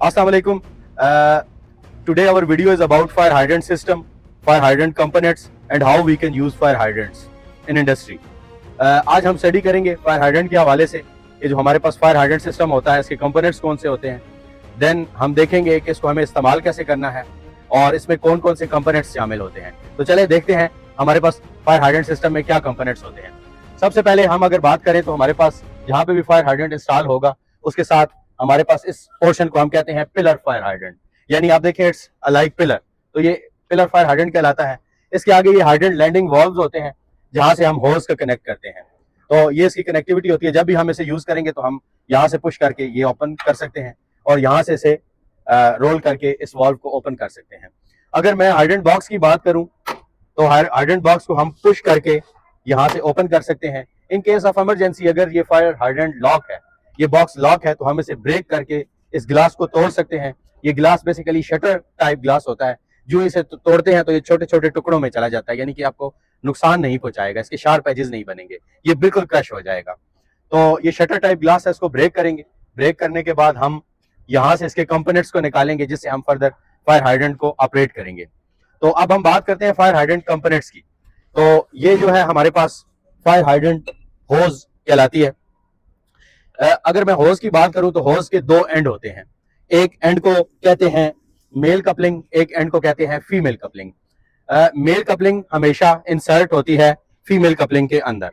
Assalamu alaikum. Today our video is about fire hydrant system, fire hydrant components and how we can use fire hydrants in industry. आज हम study करेंगे fire hydrant के हवाले से ये जो हमारे पास फायर हाइड्रेंट सिस्टम होता है इसके कंपोनेंट्स कौन से होते हैं। देन हम देखेंगे कि इसको हमें इस्तेमाल कैसे करना है और इसमें कौन कौन से कंपोनेंट्स शामिल होते हैं। तो चले देखते हैं हमारे पास फायर हाइड्रेंट सिस्टम में क्या कंपोनेंट्स होते हैं। सबसे पहले हम अगर बात करें तो हमारे पास जहाँ पे भी फायर हाइड्रेंट इंस्टॉल होगा उसके साथ हमारे पास इस पोर्शन को हम कहते हैं पिलर फायर हाइड्रेंट, यानी आप देखें इट्स लाइक पिलर, तो ये पिलर फायर हाइड्रेंट कहलाता है। इसके आगे ये हाइड्रेंट लैंडिंग वॉल्व्स होते हैं जहां से हम होज को कनेक्ट करते हैं। तो ये इसकी कनेक्टिविटी होती है। जब भी हम इसे यूज करेंगे तो हम यहाँ से पुश करके ये ओपन कर सकते हैं और यहाँ से इसे रोल करके इस वॉल्व को ओपन कर सकते हैं। अगर मैं हाइड्रेंट बॉक्स की बात करूं तो हाइड्रेंट बॉक्स को हम पुश करके यहाँ से ओपन कर सकते हैं। इन केस ऑफ इमरजेंसी अगर ये फायर हाइड्रेंट लॉक है, ये बॉक्स लॉक है, तो हम इसे ब्रेक करके इस ग्लास को तोड़ सकते हैं। ये glass basically shutter type glass होता है, जो इसे तोड़ते हैं तो ये छोटे छोटे टुकड़ों में चला जाता है, यानी कि आपको नुकसान नहीं पहुंचाएगा, इसके शार्प एजेस नहीं बनेंगे, ये बिल्कुल क्रश हो जाएगा। तो ये शटर टाइप ग्लास है, इसको ब्रेक करेंगे। ब्रेक करने के बाद हम यहाँ से इसके कंपोनेंट्स को निकालेंगे जिससे हम फर्दर फायर हाइड्रेंट को ऑपरेट करेंगे। तो अब हम बात करते हैं फायर हाइड्रेंट कंपोनेंट्स की। तो ये जो है हमारे पास फायर हाइड्रेंट होज कहलाती है। अगर मैं होज की बात करूं तो होज के दो एंड होते हैं, एक एंड को कहते हैं मेल कपलिंग, एक एंड को कहते हैं फीमेल कपलिंग। मेल कपलिंग हमेशा इंसर्ट होती है फीमेल कपलिंग के अंदर,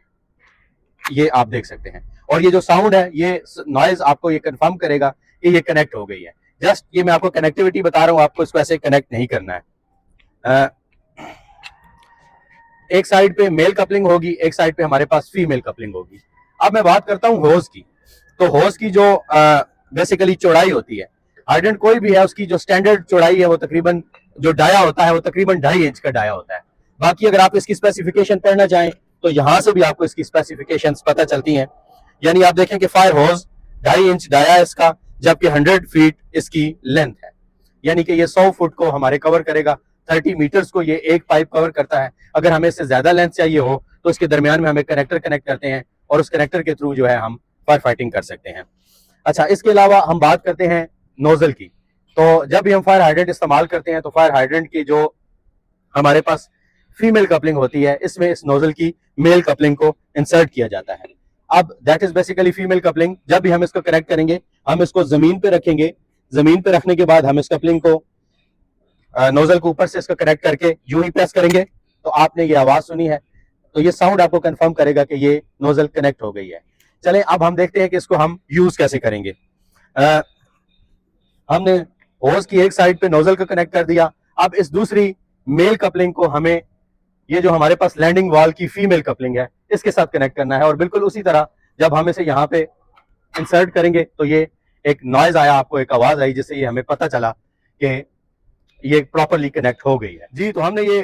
ये आप देख सकते हैं। और ये जो साउंड है, ये नॉइज आपको ये कंफर्म करेगा कि ये कनेक्ट हो गई है। जस्ट ये मैं आपको कनेक्टिविटी बता रहा हूं, आपको इसको ऐसे कनेक्ट नहीं करना है। एक साइड पे मेल कपलिंग होगी, एक साइड पे हमारे पास फीमेल कपलिंग होगी। अब मैं बात करता हूं होज की। तो होज की जो बेसिकली चौड़ाई होती है, हाइड्रेंट कोई भी है उसकी जो स्टैंडर्ड चौड़ाई है वो तकरीबन, जो डाया होता है वो तकरीबन 2.5 इंच का डाया होता है। बाकी अगर आप इसकी स्पेसिफिकेशन पढ़ना चाहें तो यहां से भी आपको इसकी स्पेसिफिकेशन पता चलती हैं। यानी आप देखें कि फायर होज 2.5 इंच डाया है इसका, जबकि 100 फीट इसकी लेंथ है, यानी कि ये 100 फुट को हमारे कवर करेगा। 30 मीटर्स को ये एक पाइप कवर करता है। अगर हमें इससे ज्यादा लेंथ चाहिए हो तो इसके दरमियान में हमें कनेक्टर कनेक्ट करते हैं और उस कनेक्टर के थ्रू जो है हम फायर फाइटिंग कर सकते हैं। अच्छा, इसके अलावा हम बात करते हैं नोजल की। तो जब भी हम फायर हाइड्रेंट इस्तेमाल करते हैं तो फायर हाइड्रेंट की जो हमारे पास फीमेल कपलिंग होती है, इसमें इस नोजल की मेल कपलिंग को इंसर्ट किया जाता है। अब that is basically female coupling. जब भी हम इसको कनेक्ट करेंगे, हम इसको जमीन पे रखेंगे। जमीन पे रखने के बाद हम इस कपलिंग को नोजल को ऊपर से इसको कनेक्ट करके यूं ही प्रेस करेंगे तो आपने ये आवाज सुनी है, तो ये साउंड आपको कंफर्म करेगा कि ये नोजल कनेक्ट हो गई है। चले अब हम देखते हैं कि इसको हम यूज कैसे करेंगे। हमने होज की एक साइड पे नोजल को कनेक्ट कर दिया। अब इस दूसरी मेल कपलिंग को हमें ये जो हमारे पास लैंडिंग वॉल की फीमेल कपलिंग है इसके साथ कनेक्ट करना है। और बिल्कुल उसी तरह जब हम इसे यहाँ पे इंसर्ट करेंगे तो ये एक नॉइज आया, आपको एक आवाज आई, जिससे ये हमें पता चला कि ये प्रॉपरली कनेक्ट हो गई है। जी, तो हमने ये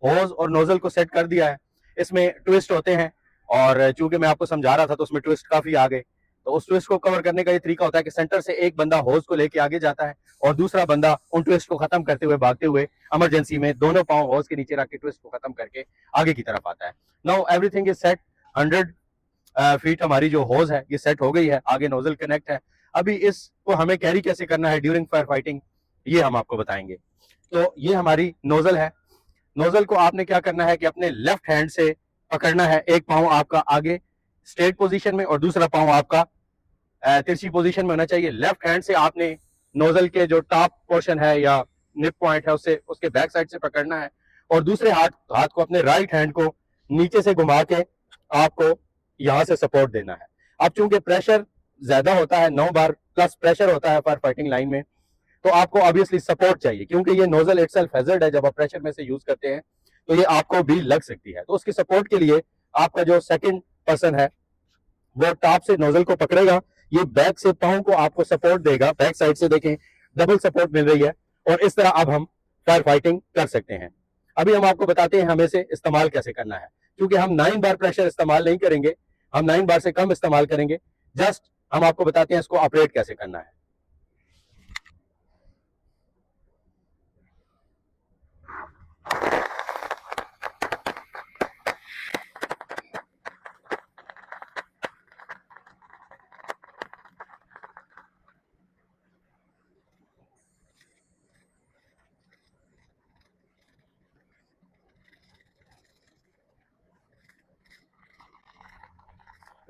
होज और नोजल को सेट कर दिया है। इसमें ट्विस्ट होते हैं और चूंकि मैं आपको समझा रहा था तो उसमें ट्विस्ट काफी आ गए। तो उस ट्विस्ट को कवर करने का ये तरीका होता है कि सेंटर से एक बंदा होज को लेके आगे जाता है और दूसरा बंदा उन ट्विस्ट को खत्म करते हुए, भागते हुए इमरजेंसी में दोनों पांव होज के नीचे रख के ट्विस्ट को खत्म करके आगे की तरफ आता है। Now everything is set. 100 feet हमारी जो होज है ये सेट हो गई है, आगे नोजल कनेक्ट है। अभी इसको हमें कैरी कैसे करना है ड्यूरिंग फायर फाइटिंग, ये हम आपको बताएंगे। तो ये हमारी नोजल है। नोजल को आपने क्या करना है कि अपने लेफ्ट हैंड से पकड़ना है। एक पांव आपका आगे स्ट्रेट पोजीशन में और दूसरा पांव आपका तिरछी पोजीशन में होना चाहिए। लेफ्ट हैंड से आपने नोजल के जो टॉप पोर्शन है या निप पॉइंट है उससे, उसके बैक साइड से पकड़ना है और दूसरे हाथ को अपने राइट हैंड को नीचे से घुमा के आपको यहां से सपोर्ट देना है। अब चूंकि प्रेशर ज्यादा होता है, 9 बार प्लस प्रेशर होता है फायर फाइटिंग लाइन में, तो आपको ऑब्वियसली सपोर्ट चाहिए, क्योंकि ये नोजल इटसेल्फ हैजर्ड है। जब आप प्रेशर में से यूज करते हैं तो ये आपको भी लग सकती है। तो उसकी सपोर्ट के लिए आपका जो सेकंड पर्सन है वो टॉप से नोजल को पकड़ेगा, ये बैक से पांव को आपको सपोर्ट देगा। बैक साइड से देखें डबल सपोर्ट मिल रही है और इस तरह अब हम फायर फाइटिंग कर सकते हैं। अभी हम आपको बताते हैं हमें से इस्तेमाल कैसे करना है। क्योंकि हम 9 बार प्रेशर इस्तेमाल नहीं करेंगे, हम 9 बार से कम इस्तेमाल करेंगे। जस्ट हम आपको बताते हैं इसको ऑपरेट कैसे करना है।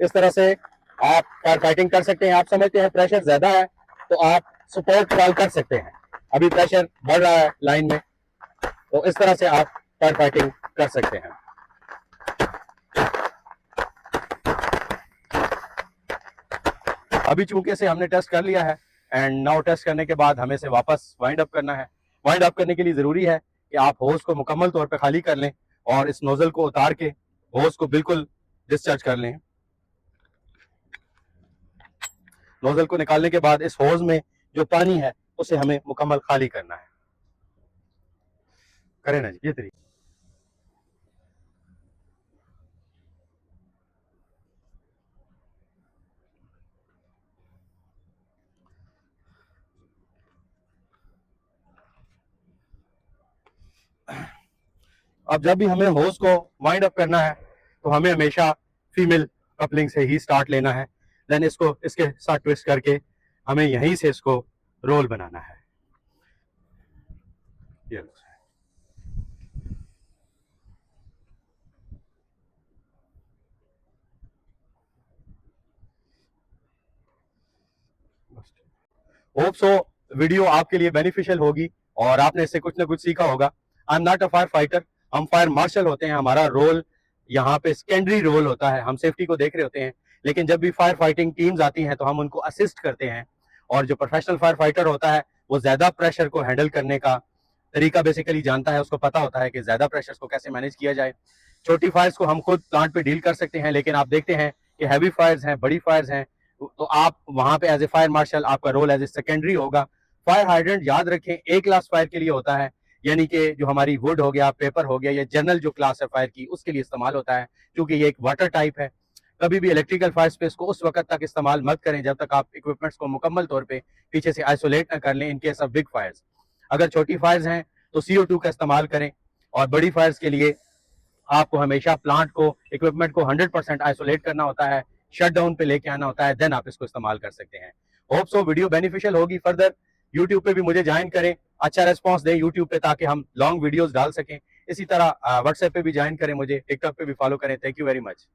इस तरह से आप फायर फाइटिंग कर सकते हैं। आप समझते हैं प्रेशर ज्यादा है तो आप सपोर्ट कॉल कर सकते हैं। अभी प्रेशर बढ़ रहा है लाइन में, तो इस तरह से आप फायर फाइटिंग कर सकते हैं। अभी चूंकि से हमने टेस्ट कर लिया है एंड नाउ टेस्ट करने के बाद हमें से वापस वाइंड अप करना है। वाइंड अप करने के लिए जरूरी है कि आप होज को मुकम्मल तौर पे खाली कर लें और इस नोजल को उतार के होज को बिल्कुल डिस्चार्ज कर लें। नोजल को निकालने के बाद इस होज में जो पानी है उसे हमें मुकम्मल खाली करना है। करें ना जी, ये तरीका। अब जब भी हमें होज को वाइंड अप करना है तो हमें हमेशा फीमेल कपलिंग से ही स्टार्ट लेना है। देन इसको इसके साथ ट्विस्ट करके हमें यहीं से इसको रोल बनाना है। ये लो। होप सो वीडियो आपके लिए बेनिफिशियल होगी और आपने इससे कुछ ना कुछ सीखा होगा। I am not a fire fighter, हम फायर मार्शल होते हैं। हमारा रोल यहाँ पे सेकेंडरी रोल होता है, हम सेफ्टी को देख रहे होते हैं। लेकिन जब भी फायर फाइटिंग टीम्स आती हैं तो हम उनको असिस्ट करते हैं। और जो प्रोफेशनल फायर फाइटर होता है वो ज्यादा प्रेशर को हैंडल करने का तरीका बेसिकली जानता है। उसको पता होता है कि ज्यादा प्रेशर को कैसे मैनेज किया जाए। छोटी फायर्स को हम खुद प्लांट पे डील कर सकते हैं, लेकिन आप देखते हैं कि हैवी फायर्स हैं, बड़ी फायर्स हैं, तो आप वहां पे एज ए फायर मार्शल आपका रोल एज ए सेकेंडरी होगा। फायर हाइड्रेंट याद रखें ए क्लास फायर के लिए होता है, यानी कि जो हमारी वुड हो गया, पेपर हो गया, या जनरल जो क्लास है फायर की उसके लिए इस्तेमाल होता है, क्योंकि ये एक वाटर टाइप है। कभी भी इलेक्ट्रिकल फायर स्पेस को उस वक्त तक इस्तेमाल मत करें जब तक आप इक्विपमेंट्स को मुकम्मल तौर पे पीछे से आइसोलेट न कर लें in case of big fires. अगर छोटी फायर्स हैं तो CO2 का इस्तेमाल करें, और बड़ी फायर्स के लिए आपको हमेशा प्लांट को, इक्विपमेंट को 100% आइसोलेट करना होता है, शट डाउन पे लेके आना होता है, देन आप इसको इस्तेमाल कर सकते हैं। होप सो वीडियो बेनिफिशियल होगी। फर्दर यूट्यूब पे भी मुझे ज्वाइन करें, अच्छा रेस्पॉन्स दें यूट्यूब पे ताकि हम लॉन्ग वीडियोस डाल सकें। इसी तरह व्हाट्सएप पे भी ज्वाइन करें मुझे, टिकटॉक पे भी फॉलो करें। Thank you very much.